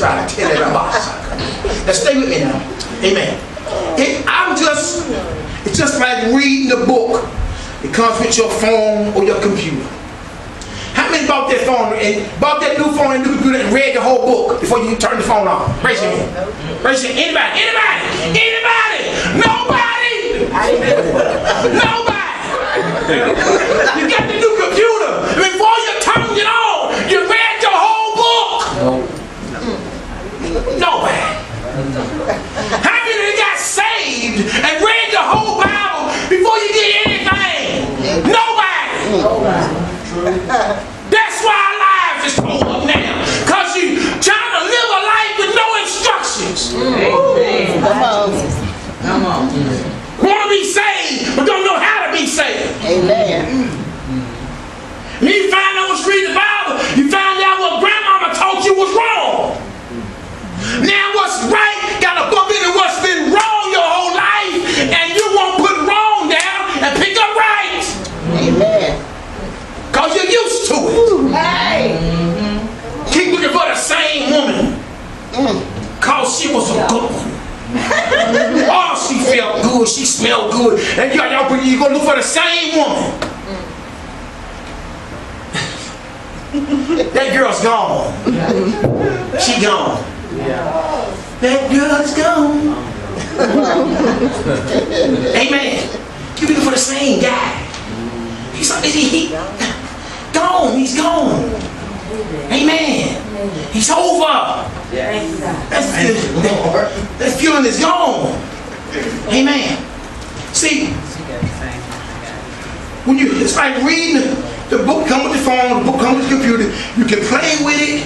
try to tell it about. Now stay with me now. Amen. It's just like reading the book. It comes with your phone or your computer. How many bought that phone and bought that new phone and new computer and read the whole book before you turn the phone on? Raise your hand. Raise your hand. Anybody? Nobody! You got the new computer. Before you turned it on, you read your whole book. Nobody. How many got saved and read the whole Bible before you did anything? Nobody. That's why our lives is torn up now. Because you trying to live a life with no instructions. Come on. Want to be saved, but don't know how to be saved. Amen. When you find out what's reading the Bible, you find out what grandmama taught you was wrong. Now what's right got to bump into what's been wrong your whole life, and you won't put wrong down and pick up right. Amen. Because you're used to it. Hey. Keep looking for the same woman. Because she was a good one. Oh, she felt good, she smelled good. And you're going to look for the same woman. That girl's gone. She gone. That girl's gone. Amen. You're looking for the same guy. He's gone. He's gone. Amen. He's over. That feeling is gone. Amen. See, when it's like reading the book comes with the phone, the book comes with the computer. You can play with it.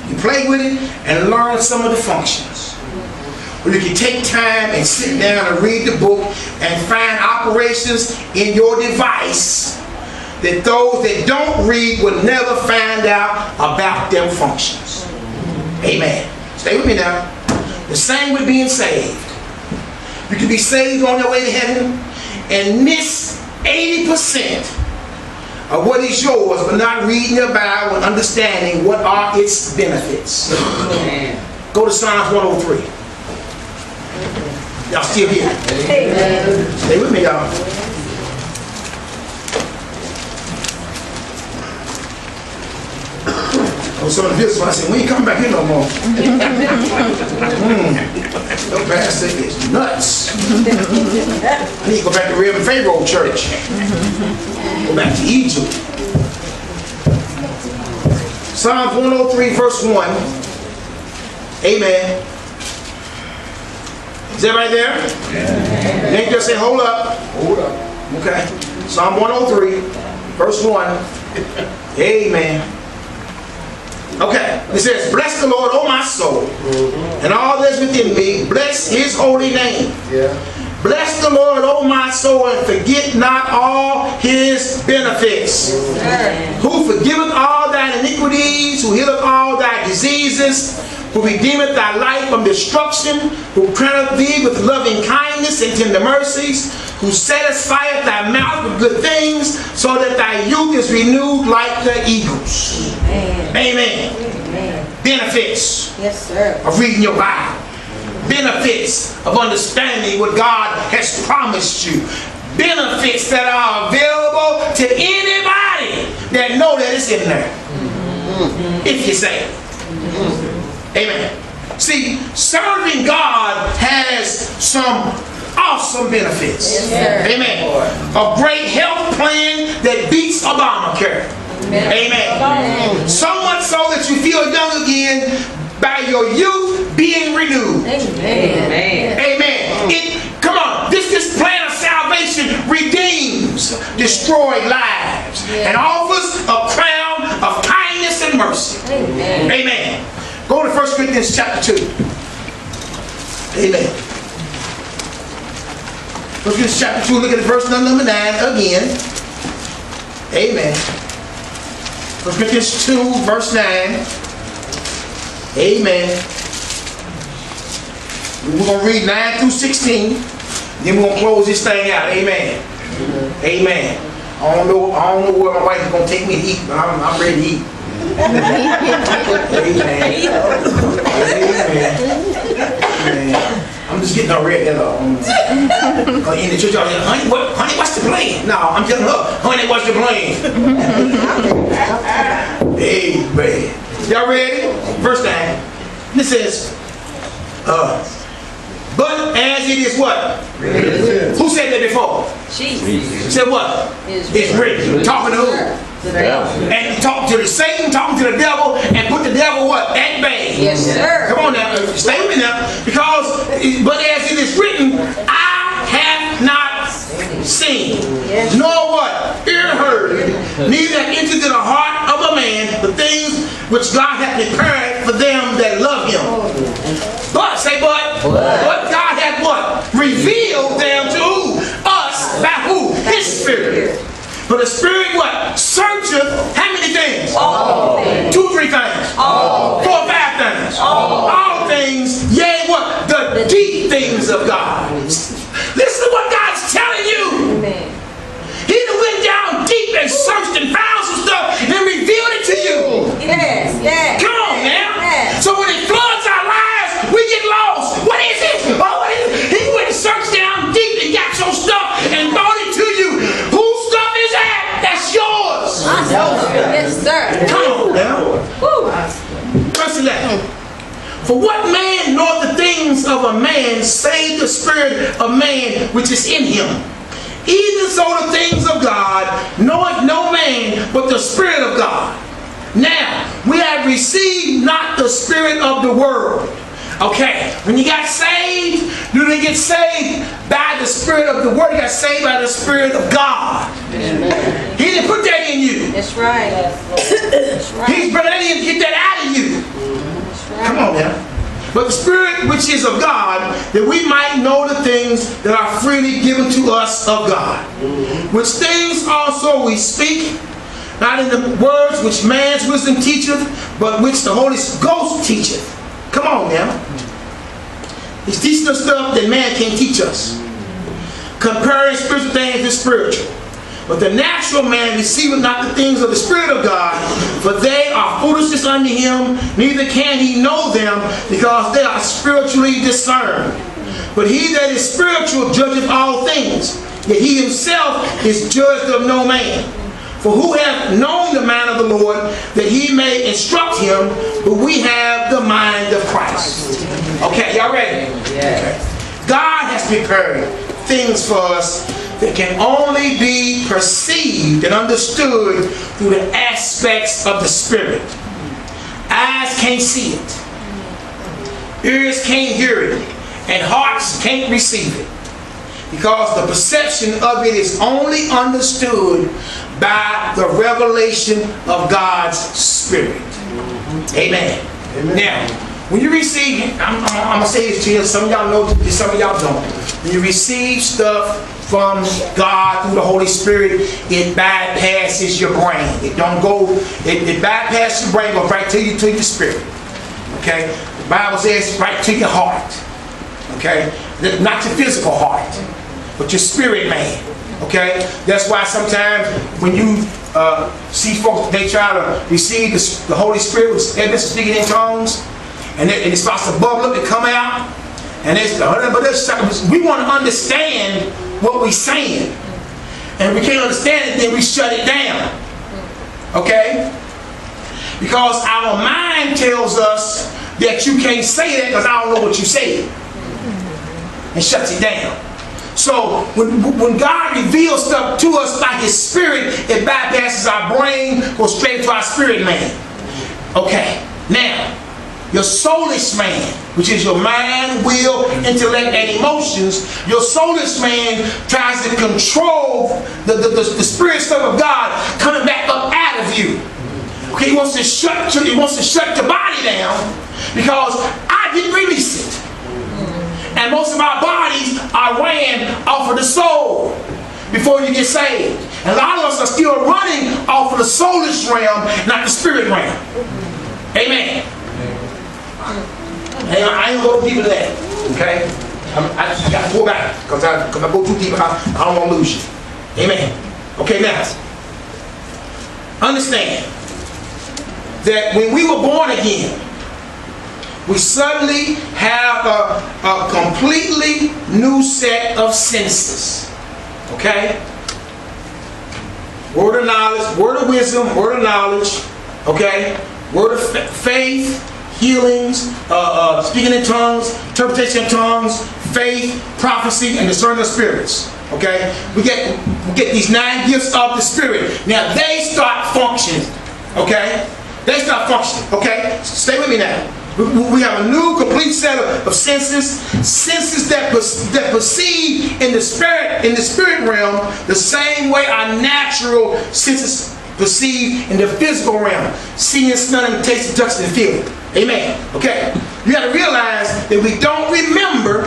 You play with it and learn some of the functions. Or you can take time and sit down and read the book and find operations in your device that those that don't read will never find out about them functions. Amen. Stay with me now. The same with being saved. You can be saved on your way to heaven and miss 80% of what is yours, but not reading your Bible and understanding what are its benefits. Go to Psalms 103. Y'all still here? Amen. Stay with me, y'all. Some of the visitors, I said, we ain't coming back here no more. Your pastor is nuts. I need to go back to Reverend Pharaoh Church. Go back to Egypt. Psalms 103, verse 1. Amen. Is that right there? Yeah. Then just say, hold up. Hold up. Okay. Psalm 103, verse 1. Amen. Okay. It says, bless the Lord, O my soul, and all that's within me. Bless his holy name. Yeah. Bless the Lord, O my soul, and forget not all his benefits. Who forgiveth all thine iniquities, who healeth all thy diseases, who redeemeth thy life from destruction, who crowneth thee with loving kindness and tender mercies, who satisfieth thy mouth with good things, so that thy youth is renewed like the eagles. Amen. Amen. Amen. Benefits, yes, sir, of reading your Bible. Benefits of understanding what God has promised you. Benefits that are available to anybody that know that it's in there. If you say it. Amen. See, serving God has some awesome benefits. Yes, amen. A great health plan that beats Obamacare. Amen. Amen. So much so that you feel young again by your youth being renewed. Amen. Amen. Come on. This plan of salvation redeems destroyed lives and offers a crown of kindness and mercy. Amen. Amen. Go to 1 Corinthians chapter 2. Amen. 1 Corinthians chapter 2, look at verse number 9 again. Amen. 1 Corinthians 2, verse 9. Amen. We're going to read 9 through 16. Then we're going to close this thing out. Amen. Amen. I don't know where my wife is going to take me to eat, but I'm ready to eat. Amen. I'm just getting her ready. Hello. In the church, y'all say, honey, what's the plan? No, I'm telling her, honey, what's the plan? Amen. Y'all ready? First thing. This says, but as it is what? Who said that before? Jesus. Said what? It's written. Talking to who? The devil. And talk to Satan, talking to the devil, and put the devil what? At bay. Yes, sir. Come on now. Stay with me now. Because, but as it is written, I have not seen, nor what? Ear heard, neither entered into the heart of a man the things which God hath prepared for them that love him. But, say but God hath what? Revealed them to who? Us, by who? His Spirit. But the Spirit what? Searcheth how many things? All things. 2, 3 things. 4, 5 things. All things, yea what? The deep things of God. Listen to what God's telling you. Amen. He done went down deep and searched and found some stuff and revealed it to you. Yes, yes. Come on now. Yes. So when it floods our lives, we get lost. What is it? Oh, what is it? He went and searched down deep and got your stuff and brought it to you. Whose stuff is that? That's yours. Yes, sir. Come on now. Woo. Verse 11. For what man knoweth the things of a man, save the spirit of man which is in him? Even so the things of God knoweth no man but the Spirit of God. Now, we have received not the spirit of the world. Okay, when you got saved, you didn't get saved by the spirit of the world. You got saved by the Spirit of God. Amen. He didn't put that in you. That's right. That's right. He's bringing that in to get that out of you. That's right. Come on now. But the Spirit which is of God, that we might know the things that are freely given to us of God. Which things also we speak, not in the words which man's wisdom teacheth, but which the Holy Ghost teacheth. Come on now. He's teaching us stuff that man can't teach us. Comparing spiritual things with spiritual. But the natural man receiveth not the things of the Spirit of God, for they are foolishness unto him, neither can he know them, because they are spiritually discerned. But he that is spiritual judgeth all things, yet he himself is judged of no man. For who hath known the mind of the Lord, that he may instruct him, but we have the mind of Christ. Okay, y'all ready? Okay. God has prepared things for us that can only be perceived and understood through the aspects of the Spirit. Eyes can't see it. Ears can't hear it. And hearts can't receive it. Because the perception of it is only understood by the revelation of God's Spirit. Amen. Amen. Now, when you receive, I'm going to say this to you, some of y'all know this, some of y'all don't. When you receive stuff from God through the Holy Spirit, it bypasses your brain. It don't go, it bypasses your brain, goes right to your spirit. Okay? The Bible says right to your heart. Okay? Not your physical heart, but your spirit man. Okay? That's why sometimes when you see folks, they try to receive the Holy Spirit with evidence of speaking in tongues, and it starts to bubble up and come out. And we want to understand what we're saying. And we can't understand it, then we shut it down. Okay? Because our mind tells us that you can't say that because I don't know what you said. And shuts it down. So when God reveals stuff to us by His Spirit, it bypasses our brain, goes straight to our spirit man. Okay, now, your soulish man, which is your mind, will, intellect, and emotions, your soulish man tries to control the spirit stuff of God coming back up out of you. Okay, he wants to shut the body down because I didn't release it. And most of our bodies are ran off of the soul before you get saved. And a lot of us are still running off of the soulish realm, not the spirit realm. Amen. Hey, I ain't going to go deep into that. Okay? I got to pull back because I go too deep. I don't want to lose you. Amen. Okay, now understand. that when we were born again, we suddenly have a completely new set of senses. Okay? Word of knowledge, word of wisdom, word of knowledge. Okay? Word of faith, healings, speaking in tongues, interpretation of tongues, faith, prophecy, and discerning of spirits. Okay? We get these 9 gifts of the Spirit. Now they start functioning. Okay? They start functioning. Okay? Stay with me now. We have a new complete set of senses. Senses that perceive in the spirit realm the same way our natural senses perceive in the physical realm. Seeing, smelling, tasting, touching, and feeling. Amen. Okay. You got to realize that we don't remember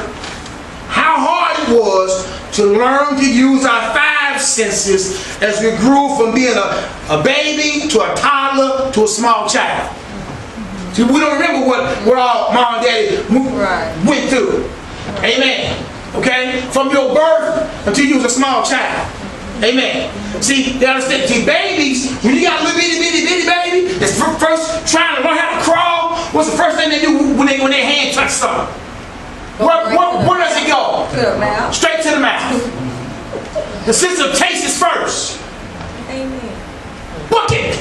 how hard it was to learn to use our 5 senses as we grew from being a baby to a toddler to a small child. See, we don't remember what our mom and daddy went through. Amen. Okay? From your birth until you was a small child. Amen. See, they understand. See, babies, when you got a little bitty baby that's first trying to learn how to crawl, what's the first thing they do when their hand touch something? Where does it go? To the mouth. Straight to the mouth. The sense of taste is first. Amen. Bucket.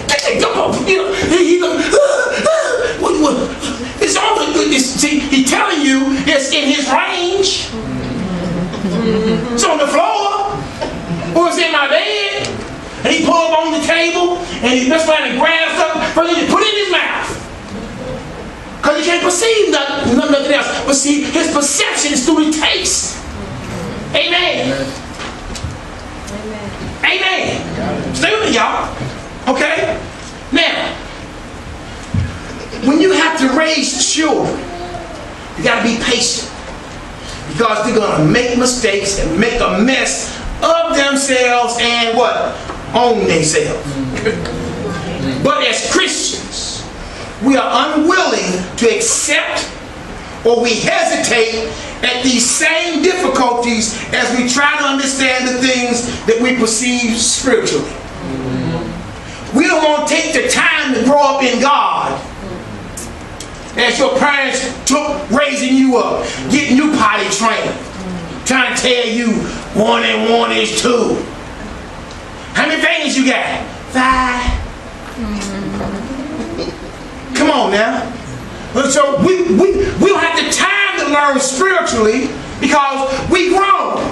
It's only, see, he's telling you it's in his range. It's on the floor. Or it's in my bed. And he pulled up on the table and he messed around and grabbed something. First he put it in his mouth. Because he can't perceive nothing else. But see, his perception is through the taste. Amen. Amen. Amen. Stay with me, y'all. Okay? Now, when you have to raise children, you got to be patient. Because they're going to make mistakes and make a mess of themselves and what? Own themselves. But as Christians, we are unwilling to accept or we hesitate at these same difficulties as we try to understand the things that we perceive spiritually. We don't want to take the time to grow up in God as your parents took raising you up, getting you potty trained, trying to tell you 1 and 1 is 2. How many fingers you got? 5. Come on now. So we don't have the time to learn spiritually because we grown.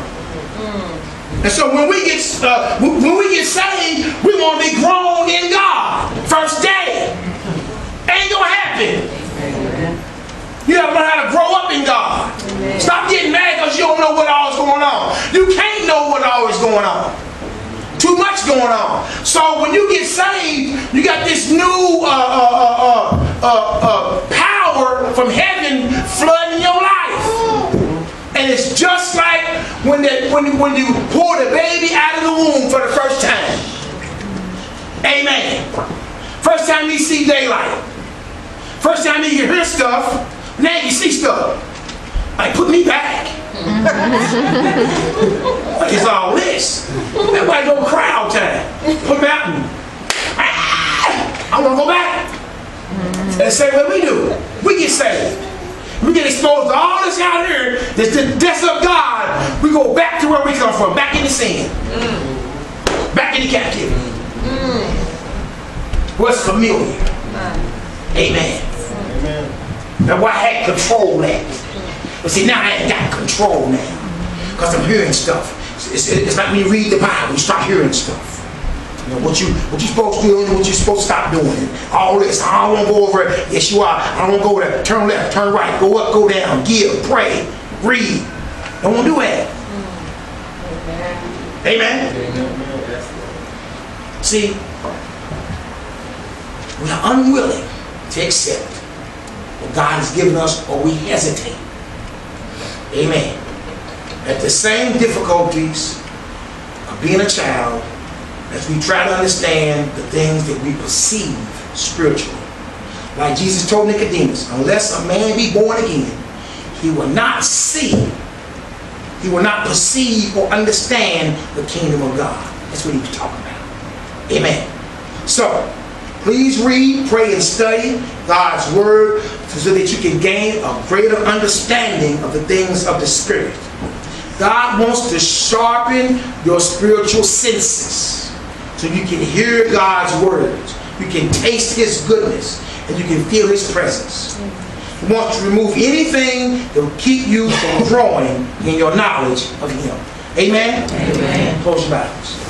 And so when we get saved, we want to be grown in God. First day. Ain't gonna happen. You have to learn how to grow up in God. Stop getting mad because you don't know what all is going on. You can't know what all is going on. Too much going on. So when you get saved, you got this new power from heaven flooding your life. And it's just like when you pour the baby out of the womb for the first time. Amen. First time you see daylight. First time you hear stuff. Now you see stuff. Like, put me back. What is all this? Everybody go cry all the time. Put me out. I want to go back. And say what we do. We get saved. We get exposed to all this out here that's the death of God. We go back to where we come from. Back into sin. Back into captivity. What's familiar. Amen. That's why I had control that. But see, now I ain't got control now. Because I'm hearing stuff. It's like when you read the Bible, you start hearing stuff. You know, what you supposed to do and what you supposed to stop doing. All this. I don't want to go over it. Yes, you are. I don't want to go there. Turn left, turn right, go up, go down, give, pray, read. Don't want to do that. Amen. See, we are unwilling to accept what God has given us, or we hesitate. Amen. At the same difficulties of being a child, as we try to understand the things that we perceive spiritually. Like Jesus told Nicodemus, unless a man be born again, he will not see, he will not perceive or understand the kingdom of God. That's what he was talking about. Amen. So, Please read, pray, and study God's Word so that you can gain a greater understanding of the things of the Spirit. God wants to sharpen your spiritual senses so you can hear God's words. You can taste His goodness and you can feel His presence. He wants to remove anything that will keep you from growing in your knowledge of Him. Amen? Amen. Close your Bibles.